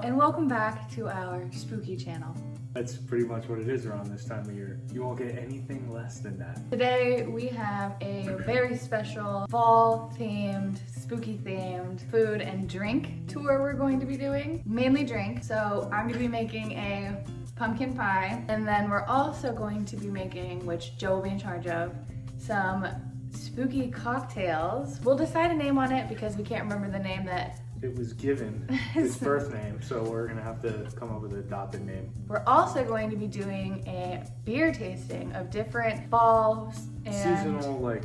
and welcome back to our spooky channel. That's pretty much what it is around this time of year. You won't get anything less than that. Today we have a very special fall themed, spooky themed food and drink tour we're going to be doing. Mainly drink, so I'm going to be making a pumpkin pie, and then we're also going to be making, which Joe will be in charge of, some spooky cocktails. We'll decide a name on it because we can't remember the name that it was given his birth name, so we're gonna have to come up with an adopted name. We're also going to be doing a beer tasting of different fall and seasonal, like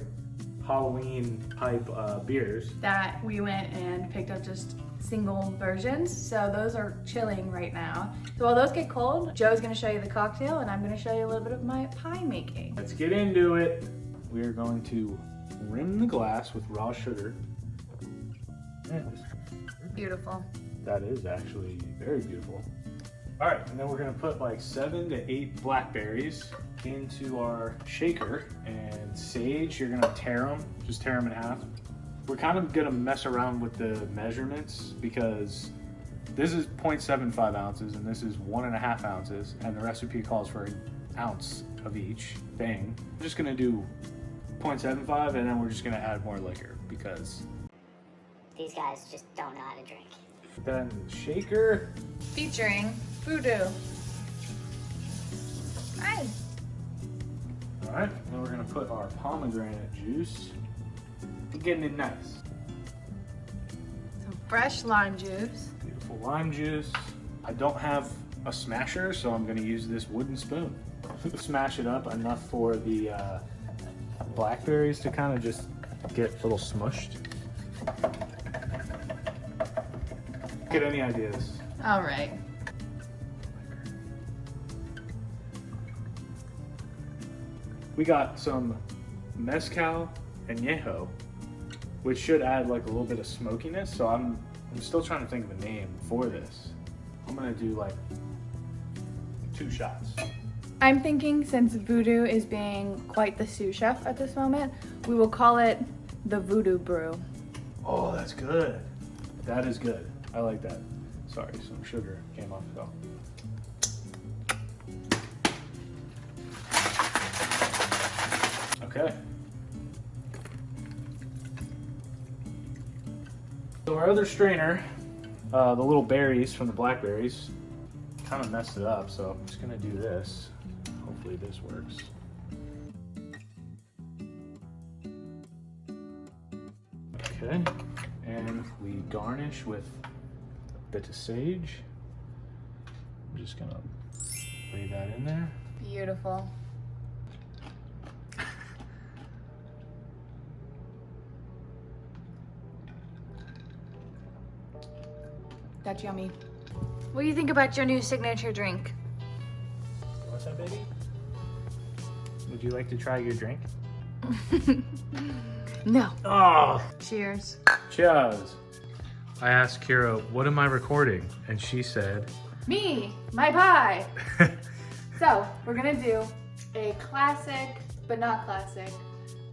Halloween type beers that we went and picked up just single versions. So those are chilling right now. So while those get cold, Joe's gonna show you the cocktail and I'm gonna show you a little bit of my pie making. Let's get into it. We're going to rim the glass with raw sugar. Beautiful. That is actually very beautiful. All right, and then we're gonna put like 7 to 8 blackberries into our shaker, and sage, you're gonna just tear them in half. We're kind of gonna mess around with the measurements because this is 0.75 ounces and this is 1.5 ounces, and the recipe calls for an ounce of each thing. I'm just gonna do 0.75 and then we're just gonna add more liquor because these guys just don't know how to drink. then shaker. Featuring voodoo. Hi. All right, then we're gonna put our pomegranate juice. We're getting it nice. Some fresh lime juice. Beautiful lime juice. I don't have a smasher, so I'm gonna use this wooden spoon. Smash it up enough for the blackberries to kind of just get a little smushed. Get any ideas? All right. We got some mezcal añejo, which should add like a little bit of smokiness. So I'm still trying to think of a name for this. I'm gonna do like 2 shots. I'm thinking since voodoo is being quite the sous chef at this moment, we will call it the voodoo brew. Oh, that's good. That is good. I like that. Sorry, some sugar came off though. Okay. So our other strainer, the little berries from the blackberries, kind of messed it up, so I'm just gonna do this. Hopefully this works. Okay, and we garnish with a bit of sage. I'm just gonna lay that in there. Beautiful. That's yummy. What do you think about your new signature drink? What's that, baby? Would you like to try your drink? No. Oh! Cheers. Cheers. I asked Kirra, what am I recording? And she said, Me, my pie. So we're gonna do a classic, but not classic,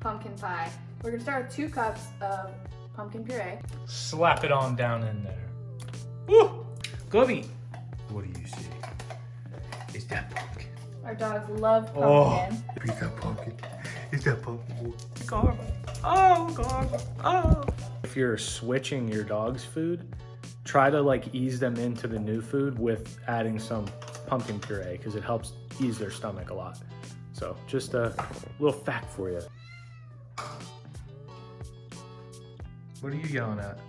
pumpkin pie. We're gonna start with 2 cups of pumpkin puree. slap it on down in there. Woo! Goody! What do you see? Is that pumpkin? Our dogs love pumpkin. Oh, is that pumpkin? Is that pumpkin? Garba. Oh, Garba. Oh. If you're switching your dog's food, try to like ease them into the new food with adding some pumpkin puree because it helps ease their stomach a lot. So just a little fact for you. What are you yelling at?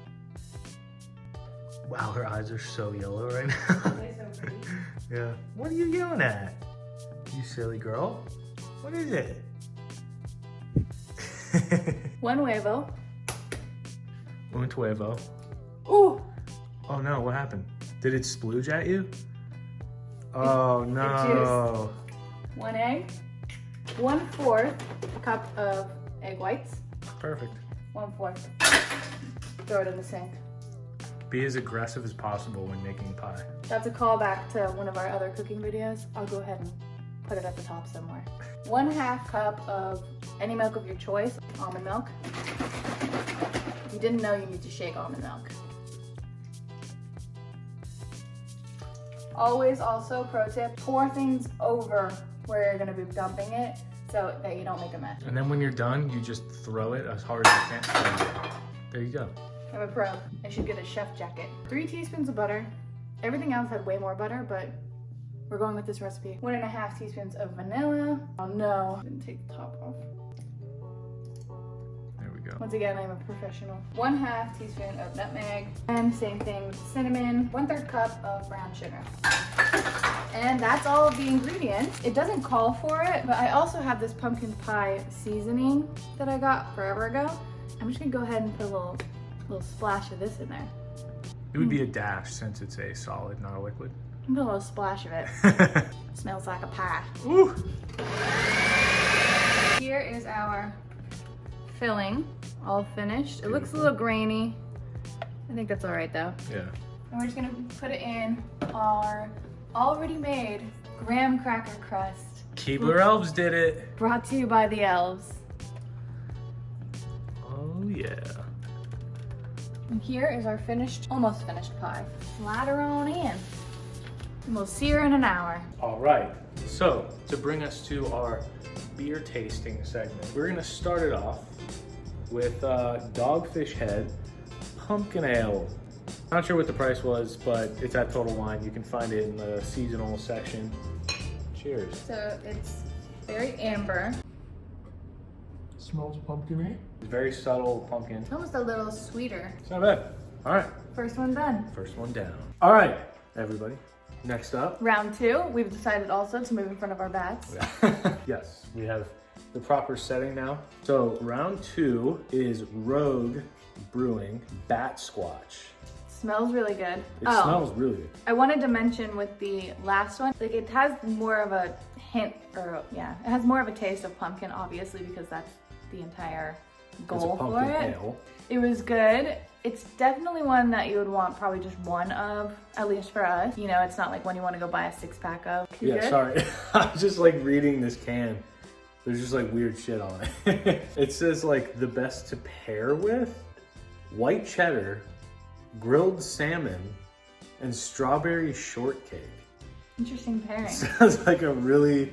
Wow, her eyes are so yellow right now. Yeah. What are you yelling at? You silly girl. What is it? 1 huevo. Un huevo. Ooh! Oh no, what happened? Did it splooge at you? Oh no. 1 egg. 1/4 cup of egg whites. Perfect. 1/4. Throw it in the sink. Be as aggressive as possible when making pie. That's a callback to one of our other cooking videos. I'll go ahead and put it at the top somewhere. 1/2 cup of any milk of your choice, almond milk. If you didn't know, you need to shake almond milk. Always also, pro tip, pour things over where you're gonna be dumping it so that you don't make a mess. And then when you're done, you just throw it as hard as you can. There you go. I'm a pro. I should get a chef jacket. 3 teaspoons of butter. Everything else had way more butter, but we're going with this recipe. 1.5 teaspoons of vanilla. Oh no, didn't take the top off. There we go. Once again, I'm a professional. 1/2 teaspoon of nutmeg. And same thing with cinnamon. 1/3 cup of brown sugar. And that's all of the ingredients. It doesn't call for it, but I also have this pumpkin pie seasoning that I got forever ago. I'm just gonna go ahead and put a little splash of this in there. It would be a dash since it's a solid, not a liquid. Put a little splash of it. Smells like a pie. Ooh. Here is our filling, all finished. It looks a little grainy. I think that's all right though. Yeah. And we're just gonna put it in our already made graham cracker crust. Keebler Elves did it. Brought to you by the elves. Oh yeah. And here is our almost finished pie. Slider on in. And we'll sear in an hour. All right. So to bring us to our beer tasting segment, we're gonna start it off with Dogfish Head Pumpkin Ale. Not sure what the price was, but it's at Total Wine. You can find it in the seasonal section. Cheers. So it's very amber. Smells pumpkin-y. It's very subtle pumpkin. It's almost a little sweeter. It's not bad. All right. First one done. First one down. All right, everybody. Next up. Round 2, we've decided also to move in front of our bats. Yes, we have the proper setting now. So round 2 is Rogue Brewing Bat Squatch. Smells really good. It smells really good. I wanted to mention with the last one, like it has more of a hint, it has more of a taste of pumpkin, obviously, because that's the entire goal for it. Ale. It was good. It's definitely one that you would want probably just one of, at least for us. You know, it's not like one you want to go buy a 6-pack of. Yeah, good? sorry. I was just like reading this can. There's just like weird shit on it. It says like the best to pair with white cheddar, grilled salmon, and strawberry shortcake. Interesting pairing. Sounds like a really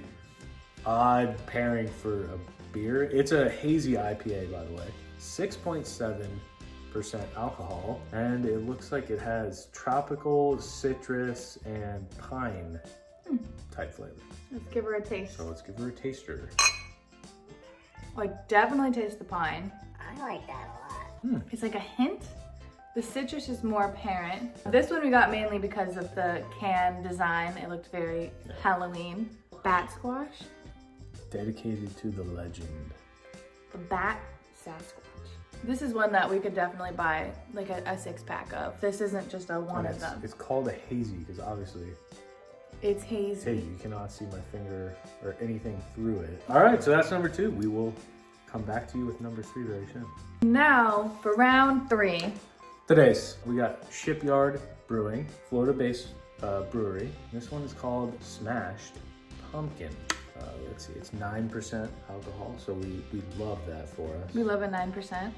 odd pairing for a beer. It's a hazy IPA, by the way. 6.7% alcohol, and it looks like it has tropical, citrus, and pine type flavor. Let's give her a taste. So let's give her a taster. Oh, I definitely taste the pine. I like that a lot. It's like a hint. The citrus is more apparent. This one we got mainly because of the can design. It looked very Halloween. Bat squash. Dedicated to the legend. The Bat Sasquatch. This is one that we could definitely buy like a 6-pack of. This isn't just a one of them. It's called a hazy because obviously it's hazy. Hey, you cannot see my finger or anything through it. All right, so that's number 2. We will come back to you with number 3 very soon. Now for round 3. Today's, we got Shipyard Brewing, Florida-based brewery. This one is called Smashed Pumpkin. Let's see, it's 9% alcohol, so we love that for us. We love a 9%.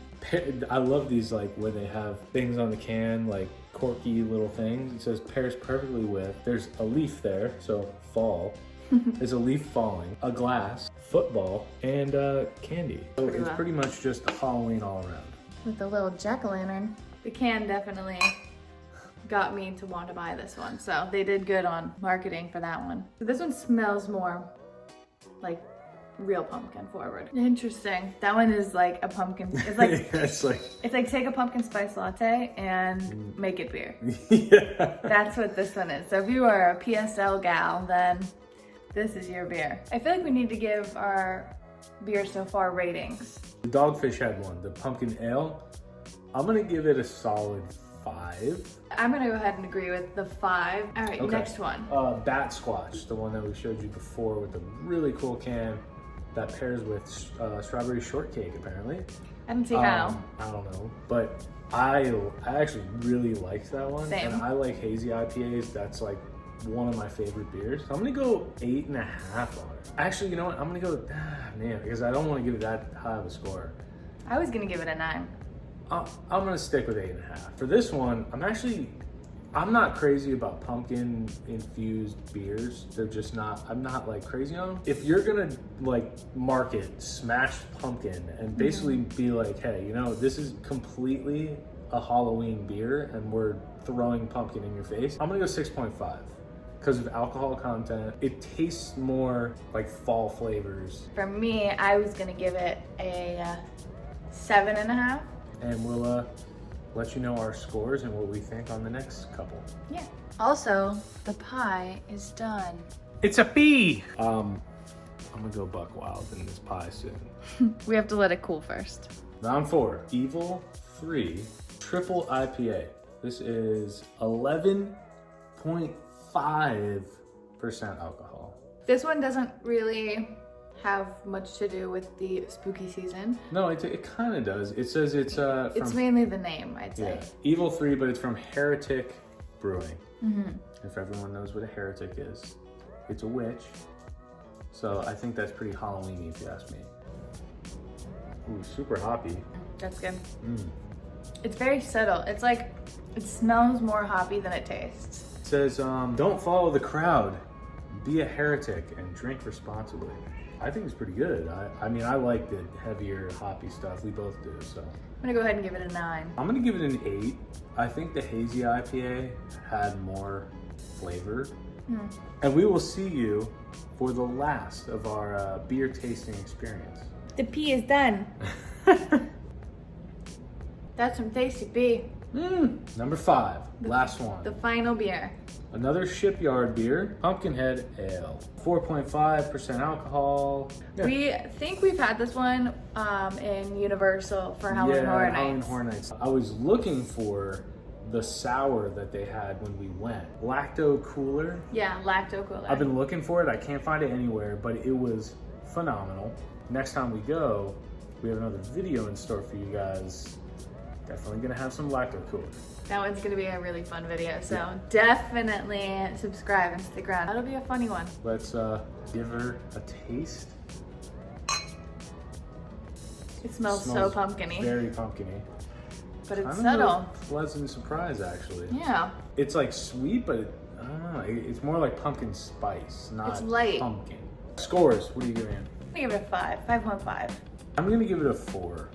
I love these, like, where they have things on the can, like quirky little things. It says pairs perfectly with, there's a leaf there, so fall. There's a leaf falling, a glass, football, and candy. So it's pretty much just Halloween all around. With the little jack-o'-lantern. The can definitely got me to want to buy this one, so they did good on marketing for that one. This one smells more like real pumpkin forward. Interesting. That one is like a pumpkin. It's like it's like take a pumpkin spice latte and make it beer. Yeah. That's what this one is. So if you are a PSL gal, then this is your beer. I feel like we need to give our beer so far ratings. The Dogfish Head one, the pumpkin ale, I'm gonna give it a solid 5. I'm gonna go ahead and agree with the 5. All right, okay. Next one. Bat Squatch, the one that we showed you before with the really cool can that pairs with strawberry shortcake, apparently. I don't see how. I don't know, but I actually really liked that one. Same. And I like hazy IPAs. That's like one of my favorite beers. So I'm gonna go 8.5 on it. Actually, you know what? I'm gonna go, because I don't want to give it that high of a score. I was gonna give it a 9. I'm gonna stick with 8.5. For this one, I'm actually I'm not crazy about pumpkin infused beers. They're just not, I'm not like crazy on them. If you're gonna like market smashed pumpkin and basically be like, hey, you know, this is completely a Halloween beer and we're throwing pumpkin in your face, I'm gonna go 6.5. Because of alcohol content, it tastes more like fall flavors. For me, I was gonna give it a 7.5. And we'll let you know our scores and what we think on the next couple. Yeah. Also, the pie is done. It's a bee! I'm gonna go buck wild in this pie soon. We have to let it cool first. Round 4, Evil 3 Triple IPA. This is 11.5% alcohol. This one doesn't really have much to do with the spooky season. No, it kind of does. It says it's from... It's mainly the name, I'd say. Yeah, Evil 3, but it's from Heretic Brewing. If everyone knows what a heretic is, it's a witch. So I think that's pretty Halloween-y if you ask me. Ooh, super hoppy. That's good. It's very subtle. It's like, it smells more hoppy than it tastes. It says, don't follow the crowd. Be a heretic and drink responsibly. I think it's pretty good. I mean, I like the heavier, hoppy stuff. We both do, so. I'm gonna go ahead and give it a 9. I'm gonna give it an 8. I think the hazy IPA had more flavor. And we will see you for the last of our beer tasting experience. The pee is done. That's some tasty pee. Number 5, last one. The final beer. Another shipyard beer, Pumpkinhead Ale. 4.5% alcohol. Yeah. We think we've had this one in Universal for Halloween Horror Nights. Halloween Horror Nights. I was looking for the sour that they had when we went. Lacto Cooler. Yeah, Lacto Cooler. I've been looking for it. I can't find it anywhere, but it was phenomenal. Next time we go, we have another video in store for you guys. Definitely gonna have some Lacto Cooler. That one's gonna be a really fun video, so definitely subscribe and stick around. That'll be a funny one. Let's give her a taste. It smells so pumpkin-y. Very pumpkin-y. But it's Kind of subtle. a pleasant surprise, actually. Yeah. It's like sweet, but I don't know. It's more like pumpkin spice, not It's light. pumpkin. Scores, what are you giving it? I'm gonna give it a 5, 5.5. I'm gonna give it a 4.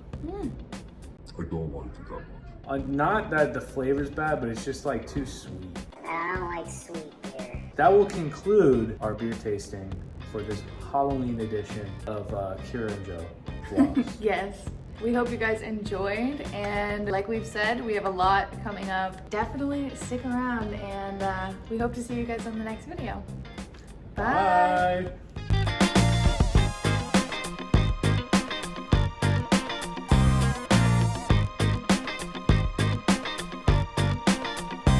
I don't like it that much. Not that the flavor's bad, but it's just like too sweet. I don't like sweet beer. That will conclude our beer tasting for this Halloween edition of Kirra and Joe vlogs. Yes. We hope you guys enjoyed, and like we've said, we have a lot coming up. Definitely stick around, and we hope to see you guys on the next video. Bye. Bye.